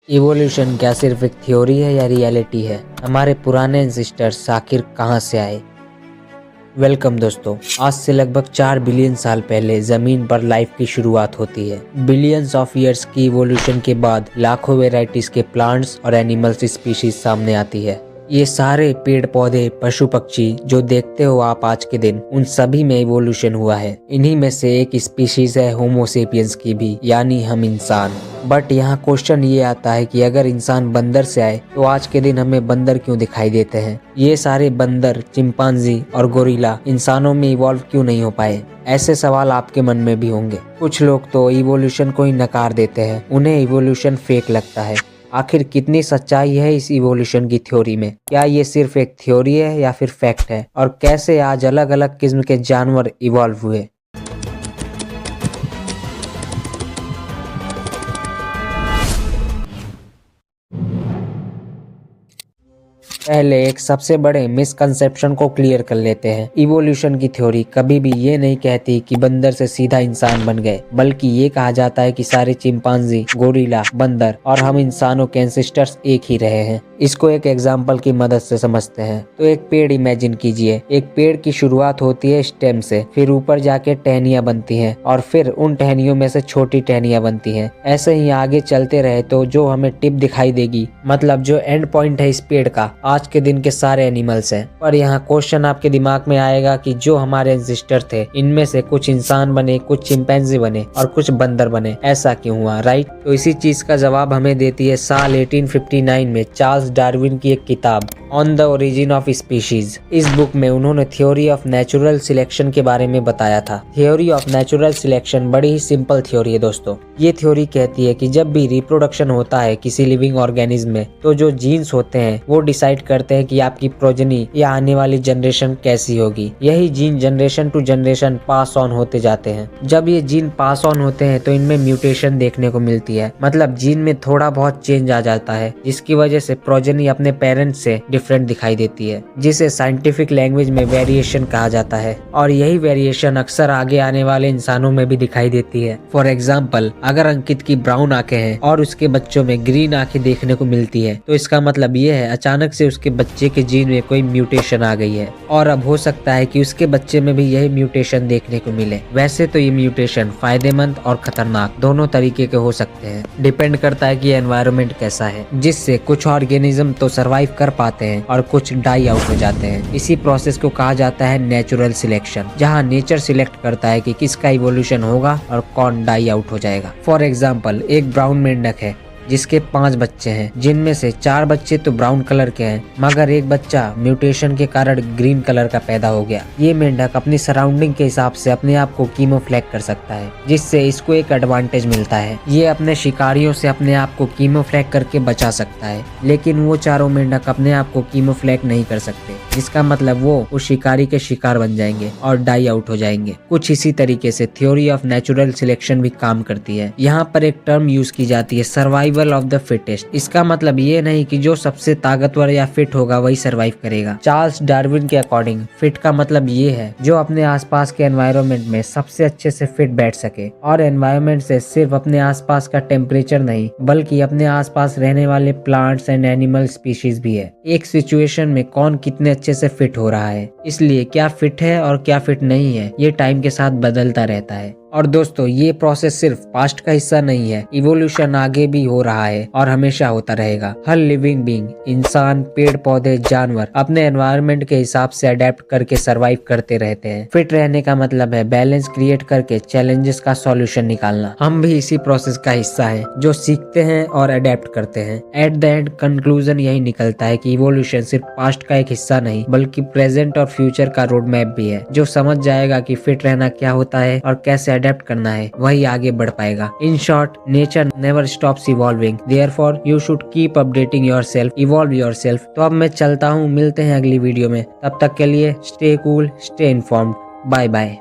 Evolution क्या सिर्फ एक थ्योरी है या रियलिटी है? हमारे पुराने एंसेस्टर्स आखिर कहां से आए? वेलकम दोस्तों, आज से लगभग 4 बिलियन साल पहले जमीन पर लाइफ की शुरुआत होती है। बिलियंस ऑफ ईयर्स की इवोल्यूशन के बाद लाखों वेराइटीज के प्लांट्स और एनिमल्स स्पीशीज सामने आती है। ये सारे पेड़ पौधे, पशु पक्षी जो देखते हो आप आज के दिन, उन सभी में इवोल्यूशन हुआ है। इन्हीं में से एक स्पीशीज है होमो सेपियंस की भी, यानी हम इंसान। बट यहाँ क्वेश्चन ये आता है कि अगर इंसान बंदर से आए तो आज के दिन हमें बंदर क्यों दिखाई देते हैं? ये सारे बंदर, चिंपांजी और गोरिल्ला इंसानों में इवॉल्व क्यों नहीं हो पाए? ऐसे सवाल आपके मन में भी होंगे। कुछ लोग तो इवोल्यूशन को ही नकार देते हैं, उन्हें इवोल्यूशन फेक लगता है। आखिर कितनी सच्चाई है इस इवोल्यूशन की थ्योरी में? क्या ये सिर्फ एक थ्योरी है या फिर फैक्ट है? और कैसे आज अलग अलग किस्म के जानवर इवॉल्व हुए? पहले एक सबसे बड़े मिसकंसेप्शन को क्लियर कर लेते हैं। इवोल्यूशन की थ्योरी कभी भी ये नहीं कहती कि बंदर से सीधा इंसान बन गए, बल्कि ये कहा जाता है कि सारे चिंपांजी, गोरिल्ला, बंदर और हम इंसानों के एंसेस्टर्स एक ही रहे हैं। इसको एक एग्जाम्पल की मदद से समझते हैं। तो एक पेड़ इमेजिन कीजिए। एक पेड़ की शुरुआत होती है स्टेम से, फिर ऊपर जाके टहनियां बनती हैं और फिर उन टहनियों में से छोटी टहनियां बनती हैं। ऐसे ही आगे चलते रहे तो जो हमें टिप दिखाई देगी, मतलब जो एंड पॉइंट है इस पेड़ का, आज के दिन के सारे एनिमल्स हैं। पर यहाँ क्वेश्चन आपके दिमाग में आएगा कि जो हमारे एंसेस्टर थे, इनमें से कुछ इंसान बने, कुछ चिंपैंजी बने और कुछ बंदर बने, ऐसा क्यों हुआ? राइट। तो इसी चीज का जवाब हमें देती है साल 1859 में चार्ल्स डार्विन की एक किताब on the origin of species. इस बुक में उन्होंने थ्योरी ऑफ नेचुरल सिलेक्शन के बारे में बताया था। थ्योरी ऑफ नेचुरल सिलेक्शन बड़ी ही सिंपल थ्योरी है दोस्तों। ये थ्योरी कहती है कि जब भी रिप्रोडक्शन होता है किसी लिविंग ऑर्गेनिज्म में, तो जो जीन्स होते हैं वो डिसाइड करते हैं कि आपकी प्रोजनी या आने वाली जनरेशन कैसी होगी। यही gene generation to generation pass on होते जाते हैं। जब ये जीन पास ऑन होते हैं तो इनमें म्यूटेशन देखने को मिलती है, मतलब जीन में थोड़ा बहुत चेंज आ जाता है, जिसकी वजह से प्रोजनी अपने पेरेंट्स से डिफरेंट दिखाई देती है, जिसे साइंटिफिक लैंग्वेज में वेरिएशन कहा जाता है। और यही वेरिएशन अक्सर आगे आने वाले इंसानों में भी दिखाई देती है। फॉर एग्जाम्पल, अगर अंकित की ब्राउन आंखें हैं और उसके बच्चों में ग्रीन आंखें देखने को मिलती है, तो इसका मतलब ये है अचानक से उसके बच्चे के जीन में कोई म्यूटेशन आ गई है और अब हो सकता है कि उसके बच्चे में भी यही म्यूटेशन देखने को मिले। वैसे तो ये म्यूटेशन फायदेमंद और खतरनाक दोनों तरीके के हो सकते हैं। डिपेंड करता है कि एनवायरनमेंट कैसा है, जिससे कुछ ऑर्गेनिज्म तो सरवाइव कर पाते हैं और कुछ डाई आउट हो जाते हैं। इसी प्रोसेस को कहा जाता है नेचुरल सिलेक्शन, जहाँ नेचर सिलेक्ट करता है कि किसका इवोल्यूशन होगा और कौन डाई आउट हो जाएगा। फॉर एग्जाम्पल, एक ब्राउन मेंढक है जिसके 5 बच्चे हैं, जिनमें से 4 बच्चे तो ब्राउन कलर के हैं, मगर एक बच्चा म्यूटेशन के कारण ग्रीन कलर का पैदा हो गया। ये मेंढक अपनी सराउंडिंग के हिसाब से अपने आप को कीमोफ्लेग कर सकता है, जिससे इसको एक एडवांटेज मिलता है। ये अपने शिकारियों से अपने आप को कीमोफ्लेग करके बचा सकता है, लेकिन वो चारों मेंढक अपने आप को कीमोफ्लेग नहीं कर सकते, जिसका मतलब वो उस शिकारी के शिकार बन जाएंगे और डाई आउट हो जाएंगे। कुछ इसी तरीके से थ्योरी ऑफ नेचुरल सिलेक्शन भी काम करती है। यहाँ पर एक टर्म यूज की जाती है, सर्वाइवल ऑफ द फिटेस्ट। इसका मतलब ये नहीं कि जो सबसे ताकतवर या फिट होगा वही सरवाइव करेगा। चार्ल्स डार्विन के अकॉर्डिंग फिट का मतलब ये है जो अपने आसपास के एनवायरनमेंट में सबसे अच्छे से फिट बैठ सके। और एनवायरनमेंट से सिर्फ अपने आसपास का टेम्परेचर नहीं, बल्कि अपने आसपास रहने वाले प्लांट्स एंड एनिमल स्पीशीज भी है। एक सिचुएशन में कौन कितने अच्छे से फिट हो रहा है, इसलिए क्या फिट है और क्या फिट नहीं है, ये टाइम के साथ बदलता रहता है। और दोस्तों, ये प्रोसेस सिर्फ पास्ट का हिस्सा नहीं है। इवोल्यूशन आगे भी हो रहा है और हमेशा होता रहेगा। हर लिविंग बीइंग, इंसान, पेड़ पौधे, जानवर अपने एनवायरनमेंट के हिसाब से अडेप्ट करके सरवाइव करते रहते हैं। फिट रहने का मतलब है बैलेंस क्रिएट करके चैलेंजेस का सॉल्यूशन निकालना। हम भी इसी प्रोसेस का हिस्सा हैं, जो सीखते हैं और अडेप्ट करते हैं। एट द एंड कंक्लूजन यही निकलता है कि इवोल्यूशन सिर्फ पास्ट का एक हिस्सा नहीं, बल्कि प्रेजेंट और फ्यूचर का रोड मैप भी है। जो समझ जाएगा कि फिट रहना क्या होता है और कैसे अडेप्ट करना है, वही आगे बढ़ पाएगा। In short, nature never stops evolving, therefore you should keep updating yourself, evolve yourself. तो अब मैं चलता हूँ, मिलते हैं अगली वीडियो में। तब तक के लिए stay cool, stay informed. Bye bye.